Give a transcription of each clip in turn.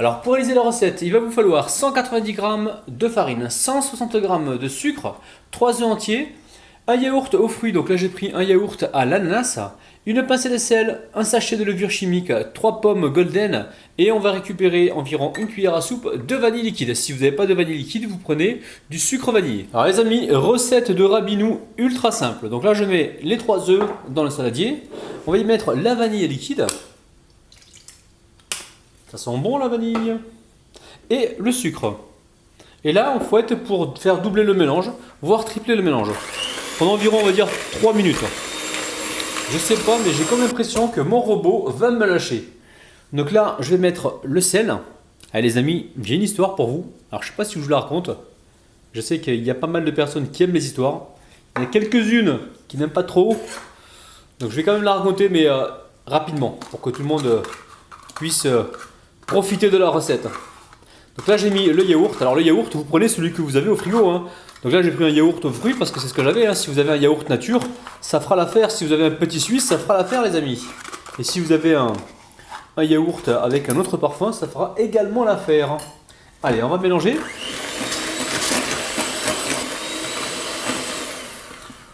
Alors pour réaliser la recette, il va vous falloir 190 g de farine, 160 g de sucre, 3 œufs entiers, un yaourt aux fruits, donc là j'ai pris un yaourt à l'ananas, une pincée de sel, un sachet de levure chimique, 3 pommes golden et on va récupérer environ une cuillère à soupe de vanille liquide. Si vous n'avez pas de vanille liquide, vous prenez du sucre vanillé. Alors les amis, recette de Rabinou ultra simple. Donc là je mets les 3 œufs dans le saladier, on va y mettre la vanille liquide. Ça sent bon la vanille. Et le sucre. Et là, on fouette pour faire doubler le mélange, voire tripler le mélange. Pendant environ, on va dire, 3 minutes. Je sais pas, mais j'ai comme l'impression que mon robot va me lâcher. Donc là, je vais mettre le sel. Allez les amis, j'ai une histoire pour vous. Alors, je sais pas si je vous la raconte. Je sais qu'il y a pas mal de personnes qui aiment les histoires. Il y en a quelques-unes qui n'aiment pas trop. Donc, je vais quand même la raconter, mais rapidement, pour que tout le monde puisse profiter de la recette. Donc là j'ai mis le yaourt. Alors le yaourt, vous prenez celui que vous avez au frigo, hein. Donc là j'ai pris un yaourt aux fruits parce que c'est ce que j'avais, hein. Si vous avez un yaourt nature, ça fera l'affaire. Si vous avez un petit suisse, ça fera l'affaire les amis. Et si vous avez un yaourt avec un autre parfum, ça fera également l'affaire. Allez, on va mélanger.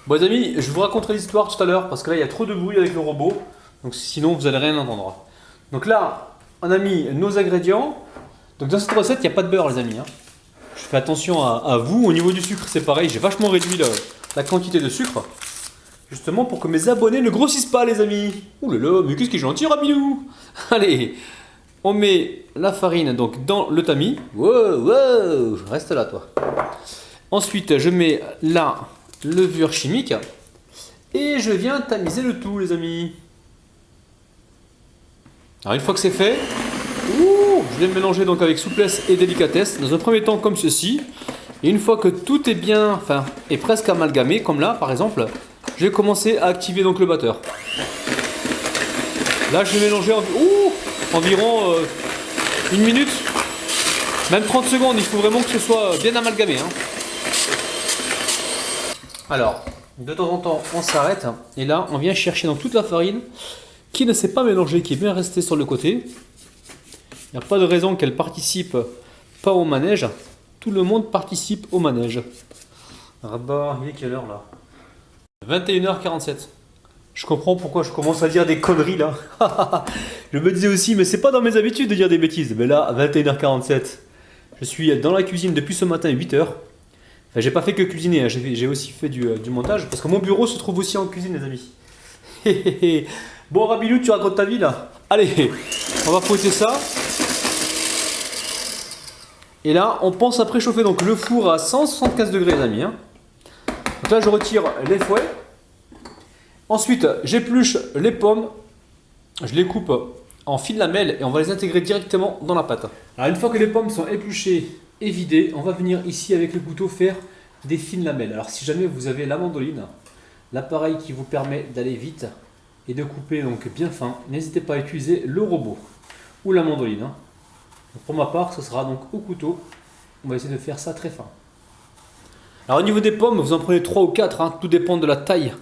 Bon les amis, je vous raconterai l'histoire tout à l'heure parce que là il y a trop de bruit avec le robot. Donc sinon vous n'allez rien entendre. Donc là, on a mis nos ingrédients. Donc dans cette recette, il n'y a pas de beurre les amis, hein. Je fais attention à vous. Au niveau du sucre, c'est pareil. J'ai vachement réduit la quantité de sucre. Justement pour que mes abonnés ne grossissent pas les amis. Ouh là là, mais qu'est-ce qui est gentil Rabinou. Allez, on met la farine donc dans le tamis. Wow, wow, reste là toi. Ensuite, je mets la levure chimique. Et je viens tamiser le tout les amis. Alors une fois que c'est fait, je vais mélanger donc avec souplesse et délicatesse. Dans un premier temps comme ceci. Et une fois que tout est bien, enfin, est presque amalgamé, comme là par exemple, je vais commencer à activer donc le batteur. Là je vais mélanger environ 1 minute, même 30 secondes. Il faut vraiment que ce soit bien amalgamé, hein. Alors, de temps en temps on s'arrête. Et là on vient chercher donc toute la farine qui ne s'est pas mélangée, qui est bien restée sur le côté. Il n'y a pas de raison qu'elle participe pas au manège. Tout le monde participe au manège. Rabat, il est quelle heure là? 21h47. Je comprends pourquoi je commence à dire des conneries là. Je me disais aussi, mais c'est pas dans mes habitudes de dire des bêtises. Mais là, 21h47, je suis dans la cuisine depuis ce matin 8h. Enfin, j'ai pas fait que cuisiner, hein. J'ai aussi fait du montage. Parce que mon bureau se trouve aussi en cuisine les amis. Bon Rabinou, tu racontes ta vie là. Allez, on va fouetter ça. Et là, on pense à préchauffer donc le four à 175 degrés les amis, hein. Donc là, je retire les fouets. Ensuite, j'épluche les pommes. Je les coupe en fines lamelles et on va les intégrer directement dans la pâte. Alors une fois que les pommes sont épluchées et vidées, on va venir ici avec le couteau faire des fines lamelles. Alors si jamais vous avez la mandoline, l'appareil qui vous permet d'aller vite et de couper donc bien fin, n'hésitez pas à utiliser le robot ou la mandoline, hein. Pour ma part, ce sera donc au couteau. On va essayer de faire ça très fin. Alors au niveau des pommes, vous en prenez 3 ou 4, hein, tout dépend de la taille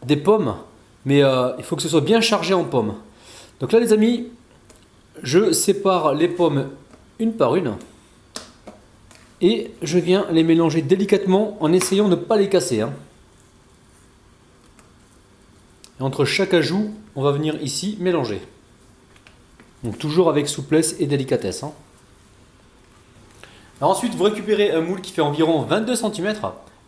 des pommes. Mais il faut que ce soit bien chargé en pommes. Donc là les amis, je sépare les pommes une par une. Et je viens les mélanger délicatement en essayant de ne pas les casser, hein. Et entre chaque ajout, on va venir ici mélanger. Donc toujours avec souplesse et délicatesse, hein. Alors ensuite, vous récupérez un moule qui fait environ 22 cm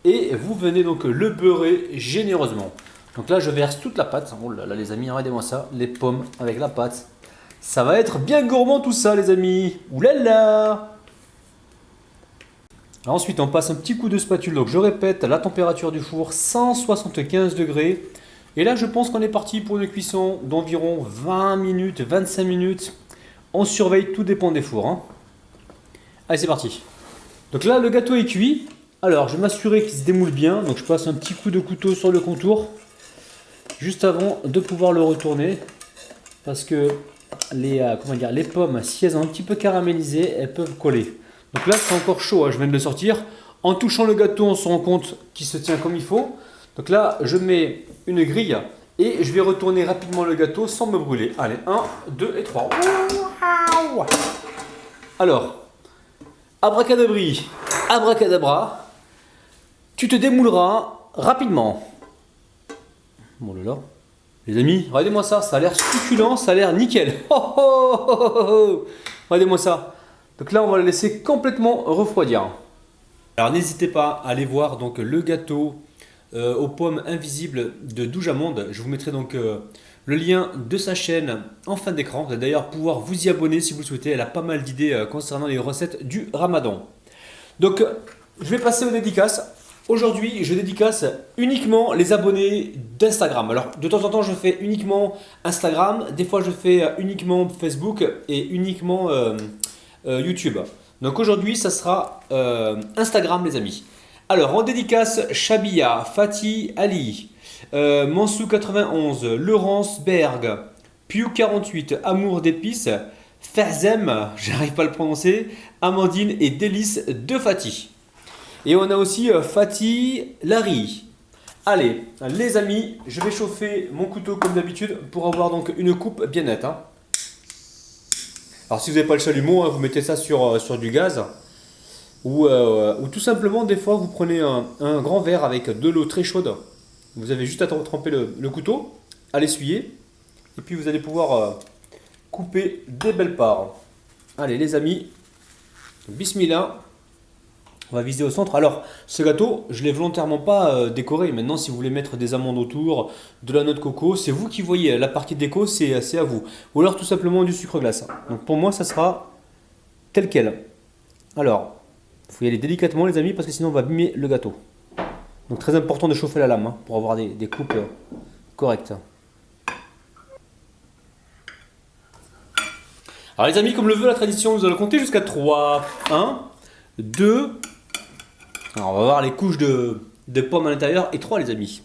et vous venez donc le beurrer généreusement. Donc là, je verse toute la pâte. Oh là là les amis, regardez-moi ça, les pommes avec la pâte. Ça va être bien gourmand tout ça les amis. Ouh là là. Alors ensuite, on passe un petit coup de spatule. Donc je répète, la température du four 175 degrés. Et là, je pense qu'on est parti pour une cuisson d'environ 20 minutes, 25 minutes. On surveille, tout dépend des fours, hein. Allez, c'est parti. Donc là, le gâteau est cuit. Alors, je vais m'assurer qu'il se démoule bien. Donc, je passe un petit coup de couteau sur le contour. Juste avant de pouvoir le retourner. Parce que les pommes, si elles ont un petit peu caramélisé, elles peuvent coller. Donc là, c'est encore chaud, hein. Je viens de le sortir. En touchant le gâteau, on se rend compte qu'il se tient comme il faut. Donc là, je mets une grille et je vais retourner rapidement le gâteau sans me brûler. Allez, 1, 2 et 3. Alors, abracadabri, abracadabra, tu te démouleras rapidement. Bon là là. Les amis, regardez-moi ça, ça a l'air succulent, ça a l'air nickel. Oh, oh, oh, oh, oh. Regardez-moi ça. Donc là, on va le laisser complètement refroidir. Alors n'hésitez pas à aller voir donc le gâteau aux pommes invisibles de Doujamonde. Je vous mettrai donc le lien de sa chaîne en fin d'écran. Vous allez d'ailleurs pouvoir vous y abonner si vous le souhaitez. Elle a pas mal d'idées concernant les recettes du Ramadan. Donc je vais passer aux dédicaces. Aujourd'hui, je dédicace uniquement les abonnés d'Instagram. Alors, de temps en temps, je fais uniquement Instagram. Des fois, je fais uniquement Facebook et uniquement YouTube. Donc aujourd'hui, ça sera Instagram, les amis. Alors, en dédicace, Shabia, Fatih Ali, Mansou91, Laurence Berg, Piu48, Amour d'épices, Ferzem, j'arrive pas à le prononcer, Amandine et Délice de Fatih. Et on a aussi Fatih Larry. Allez, les amis, je vais chauffer mon couteau comme d'habitude pour avoir donc une coupe bien nette. Hein. Alors si vous n'avez pas le chalumeau, hein, vous mettez ça sur du gaz. Ou tout simplement, des fois, vous prenez un grand verre avec de l'eau très chaude. Vous avez juste à tremper le couteau, à l'essuyer. Et puis vous allez pouvoir couper des belles parts. Allez les amis, bismillah. On va viser au centre. Alors, ce gâteau, je ne l'ai volontairement pas décoré. Maintenant, si vous voulez mettre des amandes autour, de la noix de coco, c'est vous qui voyez. La partie déco, c'est à vous. Ou alors, tout simplement, du sucre glace. Donc, pour moi, ça sera tel quel. Alors, il faut y aller délicatement, les amis, parce que sinon, on va abîmer le gâteau. Donc, très important de chauffer la lame hein, pour avoir des coupes correctes. Alors, les amis, comme le veut la tradition, nous allons compter jusqu'à 3. 1, 2... Alors on va voir les couches de pommes à l'intérieur et 3 les amis.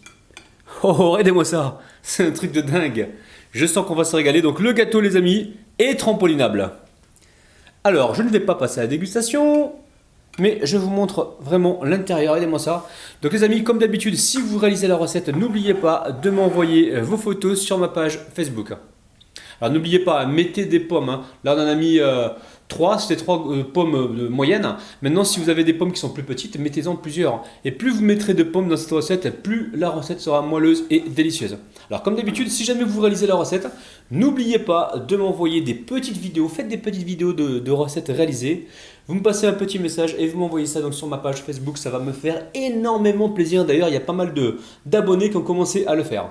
Oh, regardez-moi ça, c'est un truc de dingue. Je sens qu'on va se régaler. Donc le gâteau les amis est trampolinable. Alors je ne vais pas passer à la dégustation, mais je vous montre vraiment l'intérieur. Regardez-moi ça. Donc les amis, comme d'habitude, si vous réalisez la recette, n'oubliez pas de m'envoyer vos photos sur ma page Facebook. Alors n'oubliez pas, mettez des pommes. Hein. Là on en a mis 3, c'était 3 pommes moyennes. Maintenant si vous avez des pommes qui sont plus petites, mettez-en plusieurs. Et plus vous mettrez de pommes dans cette recette, plus la recette sera moelleuse et délicieuse. Alors comme d'habitude, si jamais vous réalisez la recette, n'oubliez pas de m'envoyer des petites vidéos. Faites des petites vidéos de recettes réalisées. Vous me passez un petit message et vous m'envoyez ça donc sur ma page Facebook. Ça va me faire énormément plaisir. D'ailleurs, il y a pas mal d'abonnés qui ont commencé à le faire.